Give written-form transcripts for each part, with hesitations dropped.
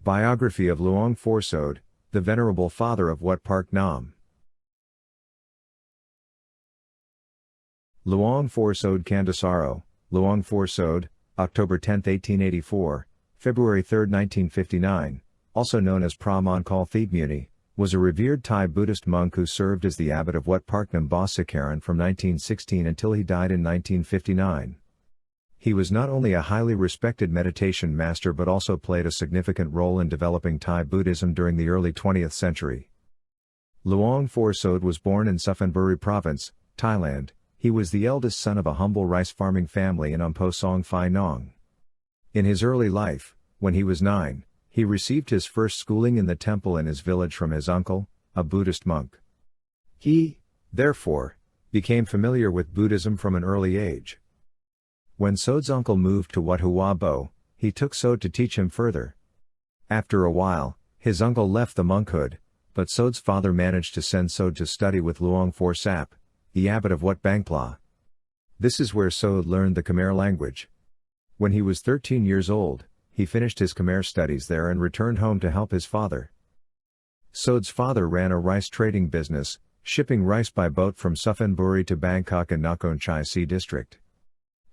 Biography of Luang Phor Sodh, the Venerable Father of Wat Paknam. Luang Phor Sodh Candasaro, Luang Phor Sodh, October 10, 1884, February 3, 1959, also known as Pra Monkol Thebmuni, was a revered Thai Buddhist monk who served as the abbot of Wat Paknam Bhasicharoen from 1916 until he died in 1959. He was not only a highly respected meditation master but also played a significant role in developing Thai Buddhism during the early 20th century. Luang Phor Sodh was born in Suphanburi Province, Thailand. He was the eldest son of a humble rice farming family in Wat Songpinong. In his early life, when he was 9, he received his first schooling in the temple in his village from his uncle, a Buddhist monk. He, therefore, became familiar with Buddhism from an early age. When Sodh's uncle moved to Wat Bo, he took Sodh to teach him further. After a while, his uncle left the monkhood, but Sodh's father managed to send Sodh to study with Luang Phor Sodh, the abbot of Wat Paknam. This is where Sodh learned the Khmer language. When he was 13 years old, he finished his Khmer studies there and returned home to help his father. Sodh's father ran a rice trading business, shipping rice by boat from Suphanburi to Bangkok in Nakhon Chai Si district.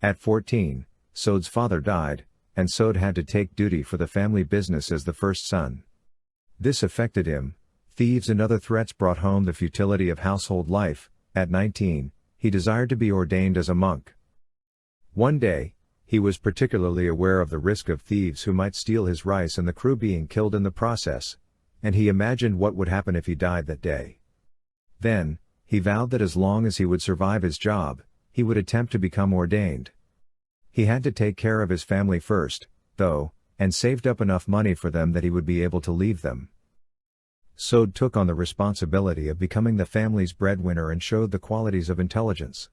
At 14, Sodh's father died, and Sodh had to take duty for the family business as the first son. This affected him. Thieves and other threats brought home the futility of household life. At 19, he desired to be ordained as a monk. One day, he was particularly aware of the risk of thieves who might steal his rice and the crew being killed in the process, and he imagined what would happen if he died that day. Then, he vowed that as long as he would survive his job, he would attempt to become ordained. He had to take care of his family first, though, and saved up enough money for them that he would be able to leave them. Sodh took on the responsibility of becoming the family's breadwinner and showed the qualities of intelligence.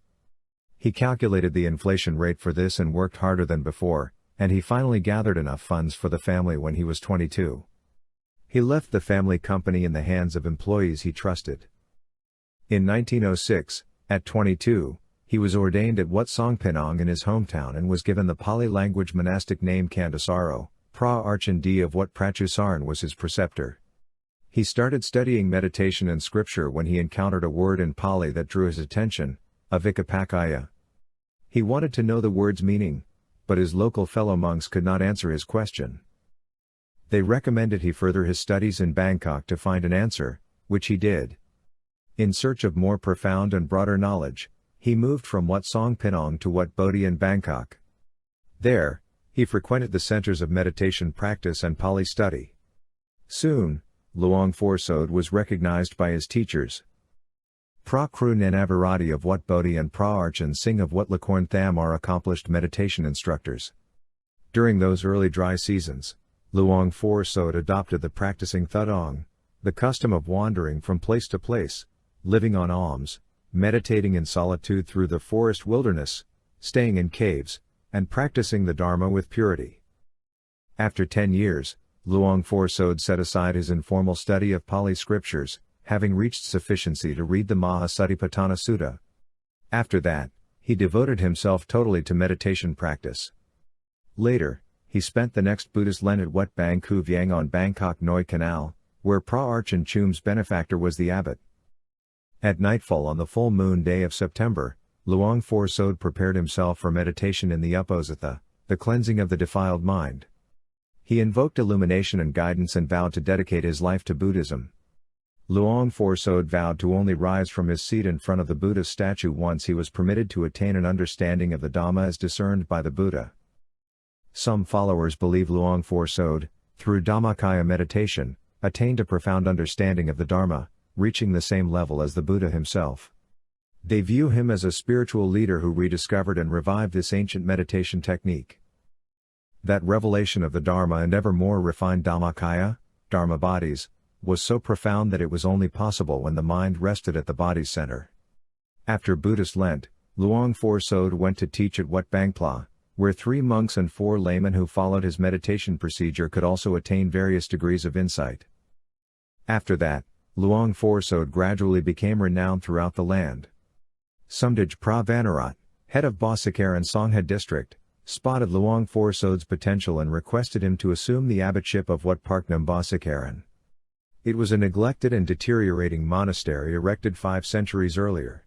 He calculated the inflation rate for this and worked harder than before, and he finally gathered enough funds for the family when he was 22. He left the family company in the hands of employees he trusted. In 1906, at 22, he was ordained at Wat Songpinong in his hometown and was given the Pali language monastic name Candasaro. Pra-Archan of Wat Paknam was his preceptor. He started studying meditation and scripture when he encountered a word in Pali that drew his attention, Dhammakāya. He wanted to know the word's meaning, but his local fellow monks could not answer his question. They recommended he further his studies in Bangkok to find an answer, which he did. In search of more profound and broader knowledge, he moved from Wat Songpinong to Wat Bodhi in Bangkok. There, he frequented the centers of meditation practice and Pali study. Soon, Luang Phor Sodh was recognized by his teachers. Pra Kru Nenavarati of Wat Bodhi and Pra Archan Singh of Wat Lakorn Tham are accomplished meditation instructors. During those early dry seasons, Luang Phor Sodh adopted the practicing Thudong, the custom of wandering from place to place, living on alms, meditating in solitude through the forest wilderness, staying in caves, and practicing the Dharma with purity. After 10 years, Luang Phor Sodh set aside his informal study of Pali scriptures, having reached sufficiency to read the Mahasatipatthana Sutta. After that, he devoted himself totally to meditation practice. Later, he spent the next Buddhist Lent at Wat Bang Khu Vieng on Bangkok Noi Canal, where Pra Archan Chum's benefactor was the abbot. At nightfall on the full moon day of September, Luang Phor Sodh prepared himself for meditation in the Uposatha, the cleansing of the defiled mind. He invoked illumination and guidance and vowed to dedicate his life to Buddhism. Luang Phor Sodh vowed to only rise from his seat in front of the Buddha's statue once he was permitted to attain an understanding of the Dhamma as discerned by the Buddha. Some followers believe Luang Phor Sodh, through Dhammakāya meditation, attained a profound understanding of the Dharma, reaching the same level as the Buddha himself. They view him as a spiritual leader who rediscovered and revived this ancient meditation technique. That revelation of the Dharma and ever more refined Dhammakāya, Dharma bodies, was so profound that it was only possible when the mind rested at the body's center. After Buddhist Lent, Luang Phor Sodh went to teach at Wat Paknam, where 3 monks and 4 laymen who followed his meditation procedure could also attain various degrees of insight. After that, Luang Phor Sodh gradually became renowned throughout the land. Sumdij Pra Vanarat, head of Bhasicharoen Songha district, spotted Luang Phor Sodh's potential and requested him to assume the abbotship of Wat Paknam Bhasicharoen. It was a neglected and deteriorating monastery erected 5 centuries earlier.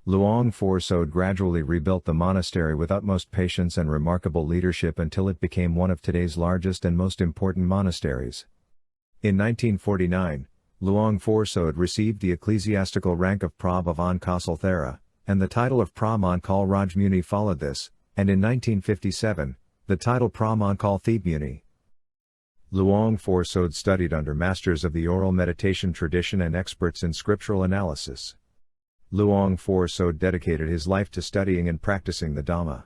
Luang Phor Sodh gradually rebuilt the monastery with utmost patience and remarkable leadership until it became one of today's largest and most important monasteries. In 1949, Luang Phor Sodh received the ecclesiastical rank of Prabhavan Kausal Thera, and the title of Brahmankal Rajmuni followed this, and in 1957, the title Brahmankal Thebmuni. Luang Phor Sodh studied under masters of the oral meditation tradition and experts in scriptural analysis. Luang Phor Sodh dedicated his life to studying and practicing the Dhamma.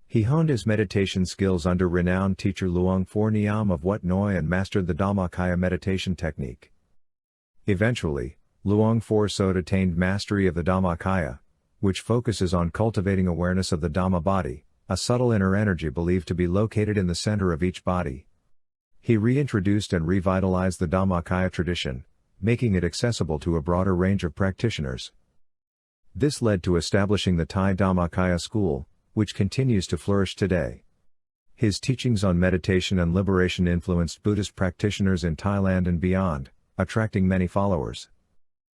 He honed his meditation skills under renowned teacher Luang Phor Niam of Wat Noi and mastered the Dhammakāya meditation technique. Eventually, Luang Phor Sodh attained mastery of the Dhammakāya, which focuses on cultivating awareness of the Dhamma body, a subtle inner energy believed to be located in the center of each body. He reintroduced and revitalized the Dhammakāya tradition, making it accessible to a broader range of practitioners. This led to establishing the Thai Dhammakāya school, which continues to flourish today. His teachings on meditation and liberation influenced Buddhist practitioners in Thailand and beyond, attracting many followers.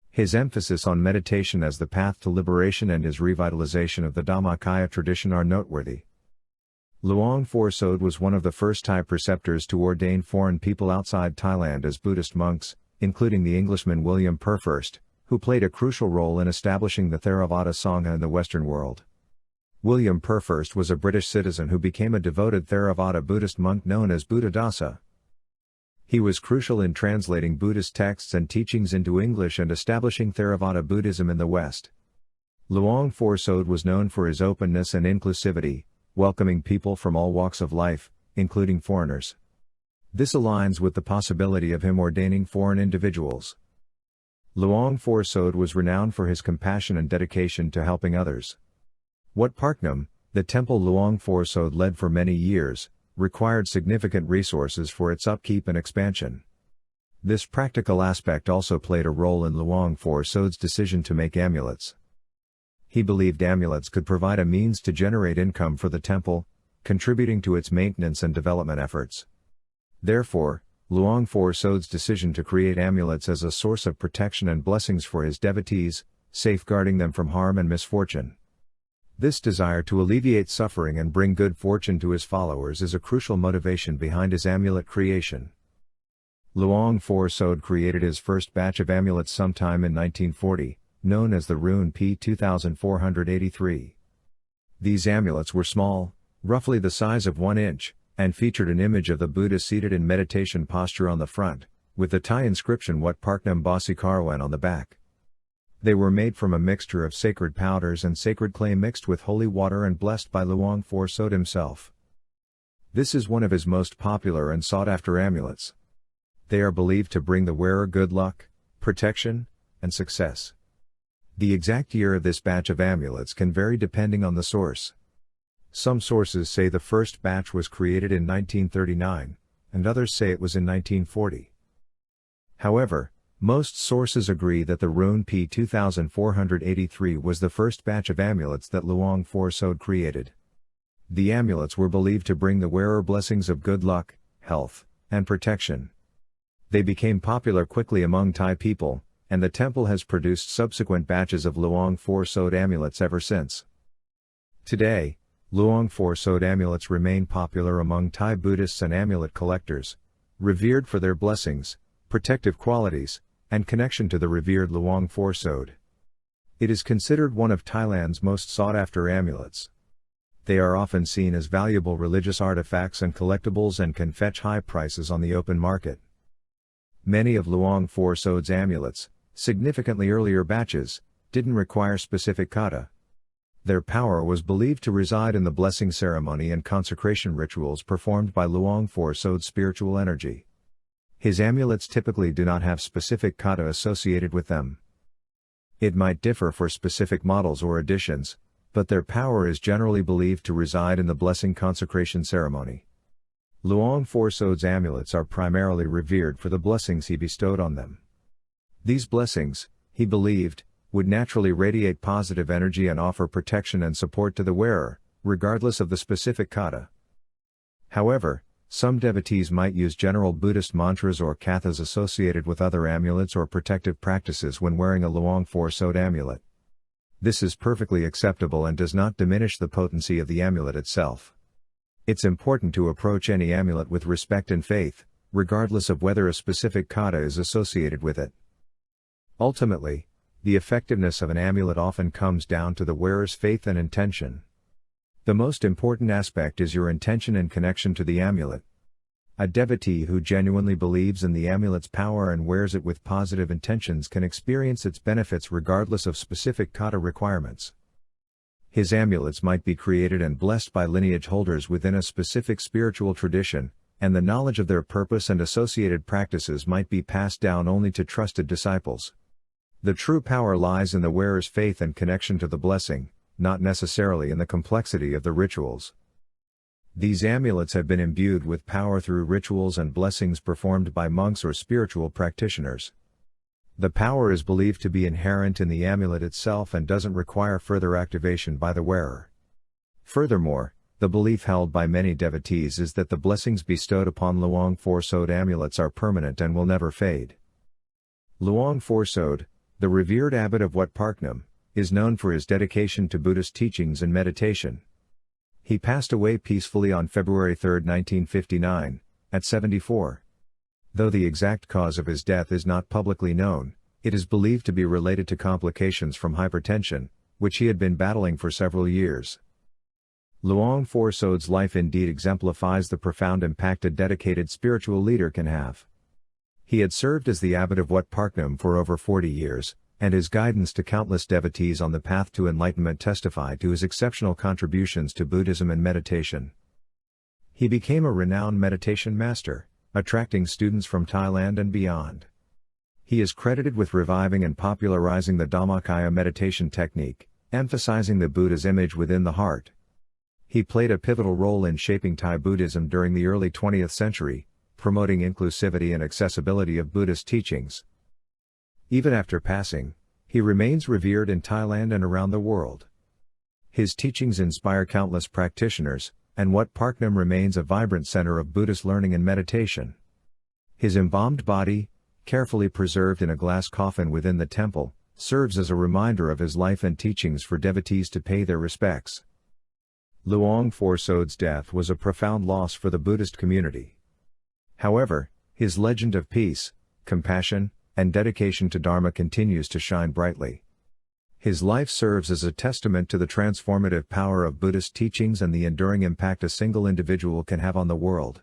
His emphasis on meditation as the path to liberation and his revitalization of the Dhammakāya tradition are noteworthy. Luang Phor Sodh was one of the first Thai preceptors to ordain foreign people outside Thailand as Buddhist monks, including the Englishman William Purfirst, who played a crucial role in establishing the Theravada Sangha in the Western world. William Purfirst was a British citizen who became a devoted Theravada Buddhist monk known as Buddhadasa. He was crucial in translating Buddhist texts and teachings into English and establishing Theravada Buddhism in the West. Luang Phor Sodh was known for his openness and inclusivity, welcoming people from all walks of life, including foreigners. This aligns with the possibility of him ordaining foreign individuals. Luang Phor Sodh was renowned for his compassion and dedication to helping others. Wat Paknam, the temple Luang Phor Sodh led for many years, required significant resources for its upkeep and expansion. This practical aspect also played a role in Luang Phor Sodh's decision to make amulets. He believed amulets could provide a means to generate income for the temple, contributing to its maintenance and development efforts. Therefore, Luang Phor Sodh's decision to create amulets as a source of protection and blessings for his devotees, safeguarding them from harm and misfortune. This desire to alleviate suffering and bring good fortune to his followers is a crucial motivation behind his amulet creation. Luang Phor Sodh created his first batch of amulets sometime in 1940, known as the Rune P 2483. These amulets were small, roughly the size of 1 inch, and featured an image of the Buddha seated in meditation posture on the front, with the Thai inscription Wat Paknam Bhasicharoen on the back. They were made from a mixture of sacred powders and sacred clay mixed with holy water and blessed by Luang Phor Sodh himself. This is one of his most popular and sought-after amulets. They are believed to bring the wearer good luck, protection, and success. The exact year of this batch of amulets can vary depending on the source. Some sources say the first batch was created in 1939, and others say it was in 1940. However, most sources agree that the Rune P 2483 was the first batch of amulets that Luang Phor Sodh created. The amulets were believed to bring the wearer blessings of good luck, health, and protection. They became popular quickly among Thai people, and the temple has produced subsequent batches of Luang Phor Sodh amulets ever since. Today, Luang Phor Sodh amulets remain popular among Thai Buddhists and amulet collectors, revered for their blessings, protective qualities, and connection to the revered Luang Phor Sodh. It is considered one of Thailand's most sought-after amulets. They are often seen as valuable religious artifacts and collectibles and can fetch high prices on the open market. Many of Luang Phor Sodh's amulets, significantly earlier batches, didn't require specific kata. Their power was believed to reside in the blessing ceremony and consecration rituals performed by Luang Phor Sodh's spiritual energy. His amulets typically do not have specific kata associated with them. It might differ for specific models or editions, but their power is generally believed to reside in the blessing consecration ceremony. Luang Phor Sodh's amulets are primarily revered for the blessings he bestowed on them. These blessings, he believed, would naturally radiate positive energy and offer protection and support to the wearer, regardless of the specific kata. However, some devotees might use general Buddhist mantras or kathas associated with other amulets or protective practices when wearing a Luang Phor Sodh amulet. This is perfectly acceptable and does not diminish the potency of the amulet itself. It's important to approach any amulet with respect and faith, regardless of whether a specific kata is associated with it. Ultimately, the effectiveness of an amulet often comes down to the wearer's faith and intention. The most important aspect is your intention and connection to the amulet. A devotee who genuinely believes in the amulet's power and wears it with positive intentions can experience its benefits regardless of specific kata requirements. His amulets might be created and blessed by lineage holders within a specific spiritual tradition, and the knowledge of their purpose and associated practices might be passed down only to trusted disciples. The true power lies in the wearer's faith and connection to the blessing, not necessarily in the complexity of the rituals. These amulets have been imbued with power through rituals and blessings performed by monks or spiritual practitioners. The power is believed to be inherent in the amulet itself and doesn't require further activation by the wearer. Furthermore, the belief held by many devotees is that the blessings bestowed upon Luang Phor Sodh amulets are permanent and will never fade. Luang Phor Sodh, the revered abbot of Wat Paknam, is known for his dedication to Buddhist teachings and meditation. He passed away peacefully on February 3, 1959, at 74. Though the exact cause of his death is not publicly known, it is believed to be related to complications from hypertension, which he had been battling for several years. Luang Phor Sodh's life indeed exemplifies the profound impact a dedicated spiritual leader can have. He had served as the abbot of Wat Paknam for over 40 years, and his guidance to countless devotees on the path to enlightenment testify to his exceptional contributions to Buddhism and meditation. He became a renowned meditation master, attracting students from Thailand and beyond. He is credited with reviving and popularizing the Dhammakāya meditation technique, emphasizing the Buddha's image within the heart. He played a pivotal role in shaping Thai Buddhism during the early 20th century, promoting inclusivity and accessibility of Buddhist teachings. Even after passing, he remains revered in Thailand and around the world. His teachings inspire countless practitioners, and Wat Paknam remains a vibrant center of Buddhist learning and meditation. His embalmed body, carefully preserved in a glass coffin within the temple, serves as a reminder of his life and teachings for devotees to pay their respects. Luang Phor Sodh's death was a profound loss for the Buddhist community. However, his legend of peace, compassion, and dedication to Dharma continues to shine brightly. His life serves as a testament to the transformative power of Buddhist teachings and the enduring impact a single individual can have on the world.